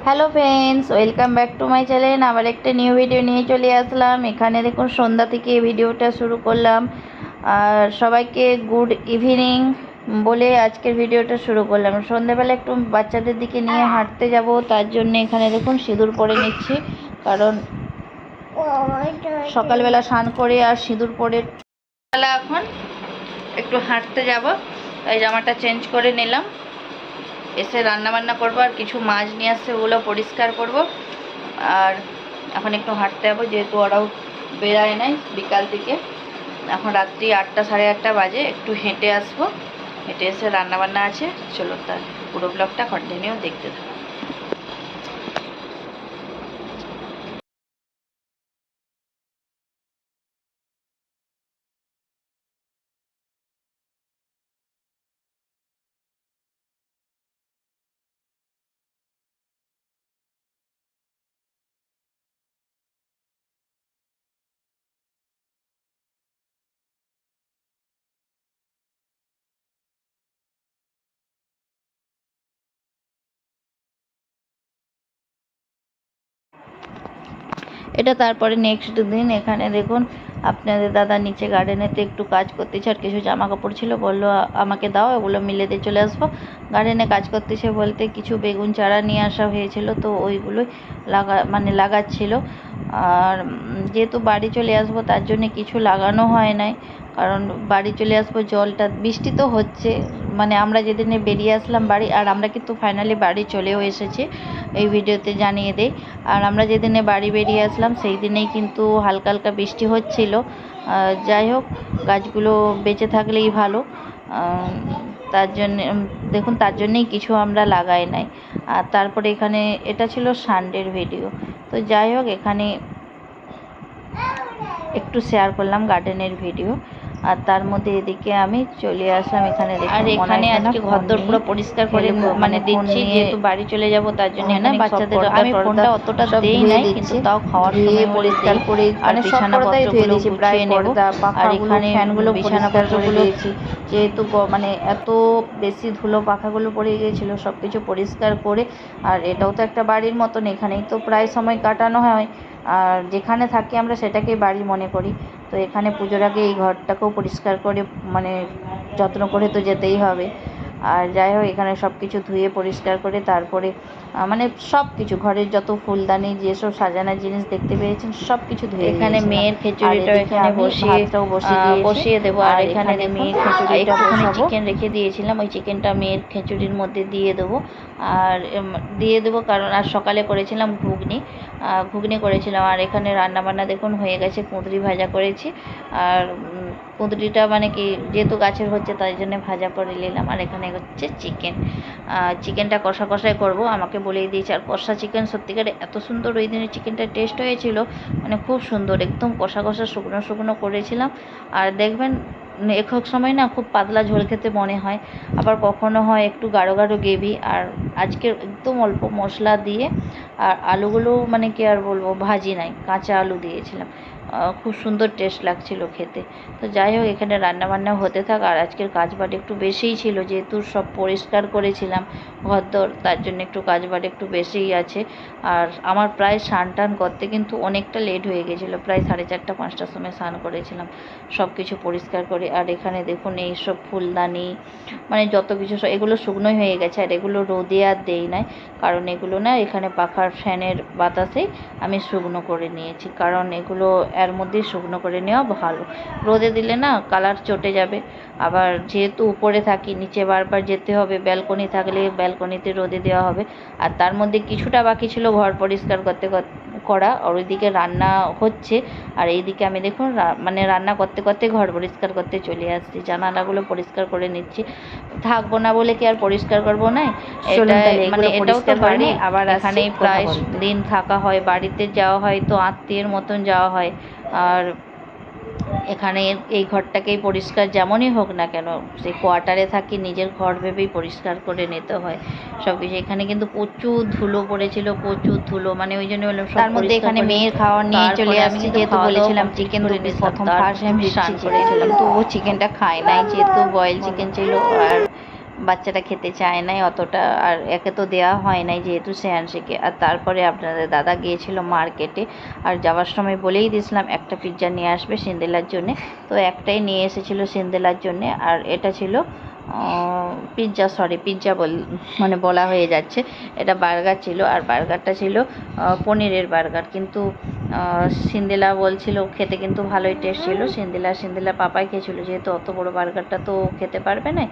Hello friends, welcome back to my channel. আবার একটা new video নিয়ে চলে আসলাম। এখানে দেখুন সন্ধ্যা থেকে ভিডিওটা শুরু করলাম, আর সবাইকে গুড ইভিনিং বলে আজকের ভিডিওটা শুরু করলাম। সন্ধ্যাবেলা একটু বাচ্চাদের দিকে নিয়ে হাঁটতে যাব, তার জন্য এখানে দেখুন সিঁদুর পরে নিচ্ছি, কারণ সকালবেলা স্নান করে আর সিঁদুর পরে এখন একটু হাঁটতে যাব, তাই জামাটা চেঞ্জ করে নিলাম। এসে রান্নাবান্না করবো, আর কিছু মাছ নিয়ে আসছে, ওগুলো পরিষ্কার করব। আর এখন একটু হাঁটতে যাবো, যেহেতু ওরাও বেড়ায় নাই বিকাল থেকে। এখন রাত্রি 8টা সাড়ে 8টা বাজে। একটু হেঁটে আসবো, হেঁটে এসে রান্নাবান্না আছে। চলো, তার পুরো ব্লগটা কন্টিনিউ দেখতে থাকো। এটা তারপরে নেক্সট দিন। এখানে দেখুন আপনাদের দাদা নিচে গার্ডেনেতে একটু কাজ করতেছে, আর কিছু জামা কাপড় ছিল, বললো আমাকে দাও, এগুলো মিলে দিয়ে চলে আসবো। গার্ডেনে কাজ করতেছে বলতে কিছু বেগুন চারা নিয়ে আসা হয়েছিল, তো ওইগুলোই লাগাচ্ছিল। আর যেহেতু বাড়ি চলে আসবো, তার জন্য কিছু লাগানো হয় নাই, কারণ বাড়ি চলে আসবো, জলটা বৃষ্টি তো হচ্ছে। আমরা যেদিনে বেরিয়ে আসলাম বাড়ি, আর আমরা কিন্তু ফাইনালি বাড়ি চলেও এসেছি, এই ভিডিওতে জানিয়ে দেই। আর আমরা যেদিনে বাড়ি বেরিয়ে আসলাম সেই দিনেই কিন্তু হালকা হালকা বৃষ্টি হচ্ছিল। যাই হোক, গাছগুলো বেঁচে থাকলেই ভালো। তার জন্যে দেখুন, তার জন্যেই কিছু আমরা লাগাই নাই। আর তারপরে এখানে এটা ছিল সানডের ভিডিও। তো যাই হোক, এখানে একটু শেয়ার করলাম গার্ডেনের ভিডিও। আর তার মধ্যে এদিকে আমি চলে আসলাম এখানে। আর এখানে আজকে ঘরদোর পুরো পরিষ্কার করে দিচ্ছি, যেহেতু বাড়ি চলে যাব, তার জন্য না বাচ্চাদের আমি ফোনটা অতটা দেই নাই, কিন্তু তাও খাওয়ার সময় পরিষ্কার করে আর বিছানাপত্রগুলো গুছিয়ে নেব। আর এখানে ফ্যানগুলো বিছানাপত্রগুলো যেহেতু এত বেশি ধুলো পাখাগুলো পড়ে গিয়েছিল, সব কিছু পরিষ্কার করে। আর এটাও তো একটা বাড়ির মতন, এখানেই তো প্রায় সময় কাটানো হয়, আর যেখানে থাকি আমরা সেটাকেই বাড়ি মনে করি। তো এখানে পুজোর আগে এই ঘরটাকেও পরিষ্কার করে যত্ন করে তো যেতেই হবে। আর যাই হোক, এখানে সব কিছু ধুয়ে পরিষ্কার করে তারপরে সব কিছু ঘরের যত ফুলদানি যেসব সাজানোর জিনিস দেখতে পেয়েছেন সব কিছু ধুয়ে এখানে মেয়ের খিচুড়িটা এখানে বসিয়ে দেবো। আর এখানে মেয়ের খিচুড়িটা চিকেন রেখে দিয়েছিলাম, ওই চিকেনটা মেয়ের খিচুড়ির মধ্যে দিয়ে দেবো। আর দিয়ে দেবো কারণ আর সকালে করেছিলাম ঘুগনি করেছিলাম। আর এখানে রান্নাবান্না দেখুন হয়ে গেছে, কুঁদরি ভাজা করেছি। আর কুঁদরিটা কি যেহেতু গাছের হচ্ছে, তাই জন্য ভাজা করে নিলাম। আর এখানে হচ্ছে চিকেনটা কষাই করব, আমাকে বলেই দিয়েছে। আর কষা চিকেন সত্যিকারে এত সুন্দর ওই দিনের চিকেনটা টেস্ট হয়েছিল, খুব সুন্দর, একদম কষা শুকনো শুকনো করেছিলাম। আর দেখবেন এক সময় না খুব পাতলা ঝোল খেতে মনে হয়, আবার কখনো হয় একটু গাঢ় গাঢ় গ্রেভি। আর আজকে একদম অল্প মশলা দিয়ে, আর আলুগুলো কি আর বলবো, ভাজি নাই, কাঁচা আলু দিয়েছিলাম। খুব সুন্দর টেস্ট লাগছিল খেতে। তো যাই হোক, এখানে রান্নাবান্না হতে থাক। আর আজকের কাজবাট একটু বেশিই ছিল, যেহেতু সব পরিষ্কার করেছিলাম ঘরদোর, তার জন্য একটু কাজবাট একটু বেশিই আছে। আর আমার প্রায় স্নান টান করতে কিন্তু অনেকটা লেট হয়ে গেছিলো, প্রায় 4:30 5টার সময় স্নান করেছিলাম সব কিছু পরিষ্কার করে। আর এখানে দেখুন এইসব ফুলদানি যত কিছু এগুলো শুকনোই হয়ে গেছে, আর এগুলো রোদে আর দেই নাই, কারণ এগুলো না এখানে পাখার ফ্যানের বাতাসেই আমি শুকনো করে নিয়েছি, কারণ এগুলো এর মধ্যেই শুকনো করে নেওয়া ভালো। রোদে দিলে না কালার চটে যাবে। আবার যেহেতু উপরে থাকি, নিচে বারবার যেতে হবে, ব্যালকনি থাকলে ব্যালকনিতে রোদে দেওয়া হবে। আর তার মধ্যে কিছুটা বাকি ছিল ঘর পরিষ্কার করা, আর ওইদিকে রান্না হচ্ছে। আর এইদিকে আমি দেখুন রান্না করতে করতে ঘর পরিষ্কার করতে চলে আসছি, জানালাগুলো পরিষ্কার করে নিচ্ছি। থাকবো না বলে কি আর পরিষ্কার করবো না, এটাও তো বাড়ি। আবার এখানেই প্রায় দিন থাকা হয়, বাড়িতে যাওয়া হয় তো আত্মীয়ের মতন যাওয়া হয়। আর এখানে এই ঘরটাকেই পরিষ্কার যেমনই হোক না কেন, সেই কোয়ার্টারে থাকি, নিজের ঘর ভেবেই পরিষ্কার করে নিতে হয় সব কিছু। এখানে কিন্তু প্রচুর ধুলো পড়েছিল, প্রচুর ধুলো, ওই জন্য বললাম। তার মধ্যে এখানে মেয়ের খাওয়ার নিয়ে চলে আসছি, যেহেতু বলেছিলাম চিকেন প্রথম ফার্স্ট আমি স্নান করেছিলাম, তো ও চিকেনটা খায় নাই, যেহেতু বয়েল চিকেন ছিল। আর বাচ্চাটা খেতে চায় নাই অতটা, আর একে তো দেওয়া হয় নাই যেহেতু শ্রেয়াংশীকে। আর তারপরে আপনাদের দাদা গিয়েছিল মার্কেটে, আর যাওয়ার সময় বলেই দিয়েছিলাম একটা পিৎজা নিয়ে আসবে সিন্দেলার জন্যে, তো একটাই নিয়ে এসেছিলো সিন্দেলার জন্যে। আর এটা ছিল পিৎজা মানে বলা হয়ে যাচ্ছে, এটা বার্গার ছিল, আর বার্গারটা ছিল পনিরের বার্গার। কিন্তু সিন্দেলা বলছিল খেতে কিন্তু ভালোই টেস্ট ছিল। সিন্দেলা পাপাই খেয়েছিল, যেহেতু অত বড় বার্গারটা তো খেতে পারবে না।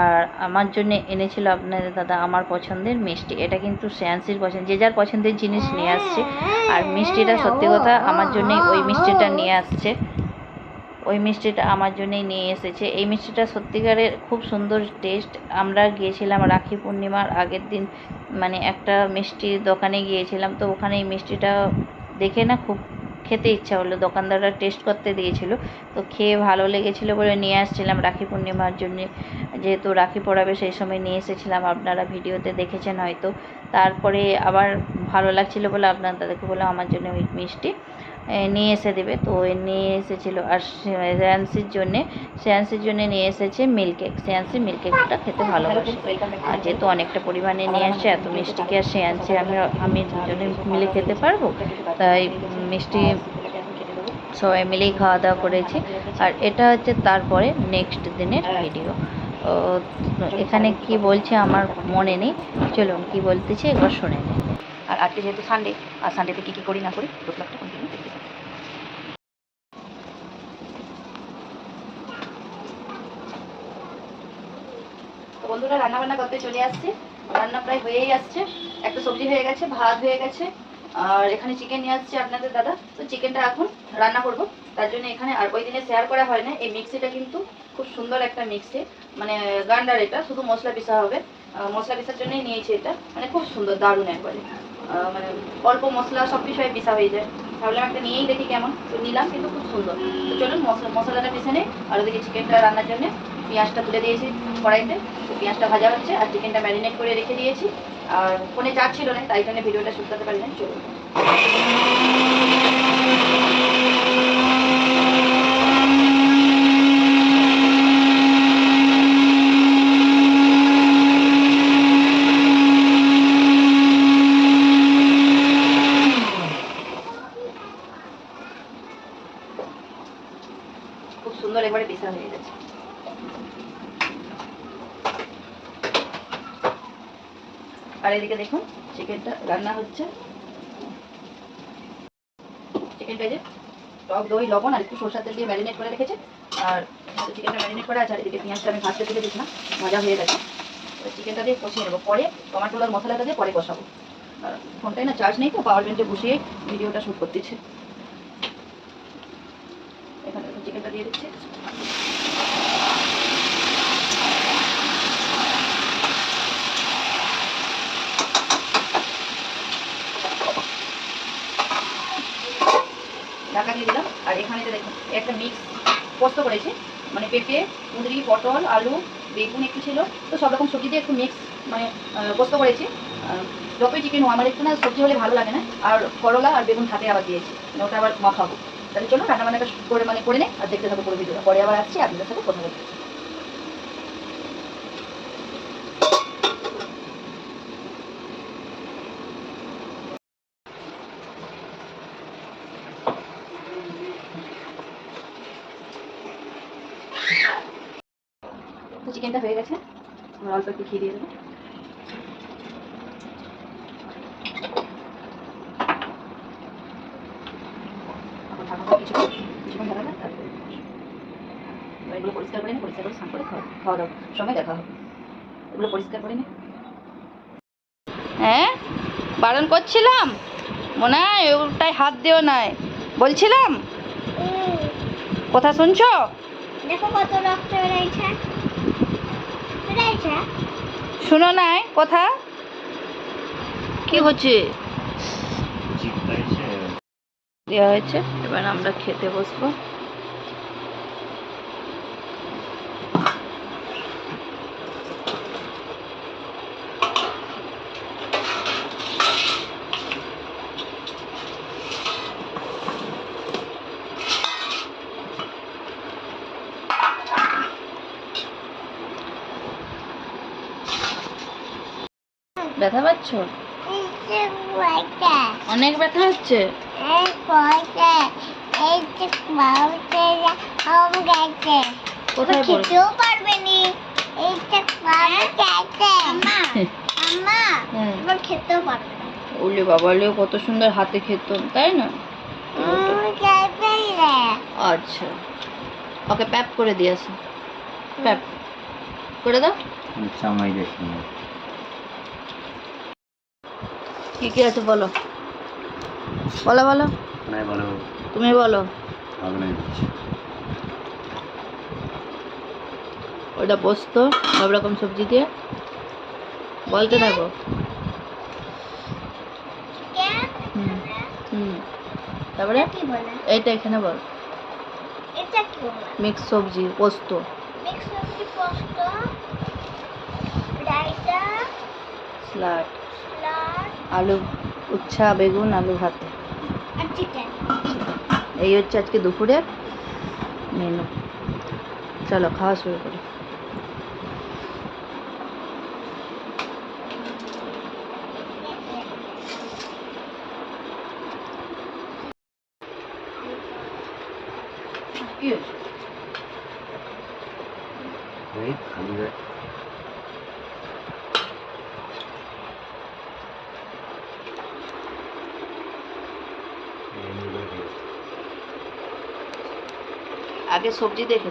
আর আমার জন্য এনেছিল আপনাদের দাদা আমার পছন্দের মিষ্টি। এটা কিন্তু শ্রেয়াংশীর পছন্দ, যে যার পছন্দের জিনিস নিয়ে আসছে। আর মিষ্টিটা সত্যি কথা আমার জন্যই ওই মিষ্টিটা নিয়ে আসছে, ওই মিষ্টিটা আমার জন্যই নিয়ে এসেছে। এই মিষ্টিটা সত্যিকারের খুব সুন্দর টেস্ট। আমরা গিয়েছিলাম রাখি পূর্ণিমার আগের দিন, মানে একটা মিষ্টির দোকানে গিয়েছিলাম, তো ওখানে এই মিষ্টিটা দেখে না খুব খেতে ইচ্ছা হলো। দোকানদাররা টেস্ট করতে দিয়েছিল, তো খেয়ে ভালো লেগেছিলো বলে নিয়ে আসছিলাম রাখি পূর্ণিমার জন্য, যেহেতু রাখি পড়াবে সেই সময় নিয়ে এসেছিলাম, আপনারা ভিডিওতে দেখেছেন হয়তো। তারপরে আবার ভালো লাগছিলো বলে আপনার দাদাকে বললাম আমার জন্য ওই মিষ্টি নিয়ে এসে দেবে, তো নিয়ে এসেছিলো। আর শ্রেয়াংশীর জন্যে নিয়ে এসেছে মিল্ক কেক। শ্রেয়াংশী মিল্ক কেকটা খেতে ভালোবাসে, আর যেহেতু অনেকটা পরিমাণে নিয়ে আসছে, এত মিষ্টিকে আর শ্রেয়াংশী আমি দুজনে মিলে খেতে পারবো, তাই মিষ্টি সবাই মিলেই খাওয়া দাওয়া করেছি। আর এটা হচ্ছে তারপরে নেক্সট দিনের ভিডিও। এখানে কি বলছে আমার মনে নেই, চলুন কি বলতেছি একবার শুনে নিন। আর আজকে যেহেতু সানডে, আর সানডেতে কী কী করি না করি ব্লগটা কন্টিনিউ দেখতে থাকুন। তো বন্ধুরা রান্নাবান্না করতে চলে আসছে, রান্না প্রায় হয়েই আসছে। একটা সবজি হয়ে গেছে, ভাত হয়ে গেছে, আর এখানে চিকেন নিয়ে আসছে আপনাদের দাদা। তো চিকেনটা এখন রান্না করব, তার জন্য এখানে আর ওই দিনে শেয়ার করা হয় না, এই মিক্সিটা কিন্তু খুব সুন্দর একটা মিক্সি, মানে গ্রাইন্ডার, এটা শুধু মশলা পিসা হবে। মশলা পিসার জন্যই নিয়েছি এটা, মানে খুব সুন্দর দারুণ একবারে, মানে অল্প মশলা সব বিষয়ে পিসা হয়ে যায়। ভাবলাম একটা নিয়েই দেখি কেমন, তো নিলাম, কিন্তু খুব সুন্দর। তো চলুন মশলাটা পিসে নেই। আর ওদিকে চিকেনটা রান্নার জন্য পেঁয়াজটা তুলে দিয়েছি কড়াইতে, তো পেঁয়াজটা ভাজা হচ্ছে, আর চিকেনটা ম্যারিনেট করে রেখে দিয়েছি। আর ফোনে চার্জ ছিল না, তাই জন্য ভিডিওটা শুট করতে পারি না। চলুন খুব সুন্দর একবারে পিসা হয়ে গেছে। আর এদিকে দেখুন চিকেনটা রান্না হচ্ছে। চিকেনটা যে টক দই লবণ আর একটু সরষের তেল দিয়ে ম্যারিনেট করে রেখেছে, আর চিকেনটা ম্যারিনেট করে আছে। আর এদিকে পেঁয়াজটা আমি ভাজতে তুলে দিচ্ছিলাম, ভাজা হয়ে গেছে। চিকেনটা দিয়ে কষিয়ে নেবো, পরে টমাটো আর মশলাটা দিয়ে পরে কষাবো। আর ফোনটাই না চার্জ নেই, তো পাওয়ার ব্যাংকে বসিয়ে ভিডিওটা শ্যুট করতেছি। এখানে চিকেনটা দিয়ে দিচ্ছি। ঢাকা দিয়ে দিলাম। আর এখানে দেখুন একটা মিক্স পোস্ত করেছি, মানে পেঁপে, কুঁদরি, পটল, আলু, বেগুন একটু ছিল, তো সব রকম সবজি দিয়ে একটু মিক্স মানে পোস্ত করেছি। যতই চিকেন হোক আমার একটু না সবজি হলে ভালো লাগে না, আর করলা আর বেগুন খাতে আবার দিয়েছি, মানে ওটা আবার মাখাবো। তাহলে চলো রান্নাবান্নাটা করে নেই, আর দেখতে থাকো পুরো ভিডিওটা। পরে আবার আসছি আপনাদের সাথে কথা বলতে। তো চিকেনটা হয়ে গেছে, আমরা অল্প একটু ঘি দিয়ে দেবো। কিছুক্ষণ ঢাকা দেন, তারপরে এগুলো পরিষ্কার করে স্নান করে খাওয়া দাওয়া সময় দেখা হবে। এগুলো পরিষ্কার করে নে। হ্যাঁ বারণ করছিলাম, মনে হয় ওটাই হাত দিও নাই বলছিলাম, কথা শুনছো? দেখো কত রক্ত বেরিয়েছে, শুনো নাই কথা কি হচ্ছে? দেওয়া হয়েছে, এবার আমরা খেতে বসবো। ব্যথা পাচ্ছ? অনেক ব্যথা হচ্ছে? কোথায় খেতেও পারবে নি। এবার খেতেও পারবে না। ওলে বাবালে, কত সুন্দর হাতে খেত, তাই না? আচ্ছা, ওকে প্যাপ করে দিয়েছে। প্যাপ করে দাও। সময় দেখি কি কি আছে বলো, বলো বলো, নাই বলো, তুমি বলো। হবে না ওটা পোস্ত, সব রকম সবজি দিয়ে বলতে থাকো। হুম হুম, তারপরে কি বলে? এইটা এখানে বল। এটা কি বলে? মিক্স সবজি, পোস্ত, মিক্স সবজি, পোস্ত, রায়তা, স্যালাড, স্যালাড আলু, উচ্ছা, বেগুন, আলু ভাতে। আর চিকেন। এই হচ্ছে আজকে দুপুরের মেনু। চলো খাওয়া শুরু করি। কি হয়েছে? এই খালি আগে সবজি দেখে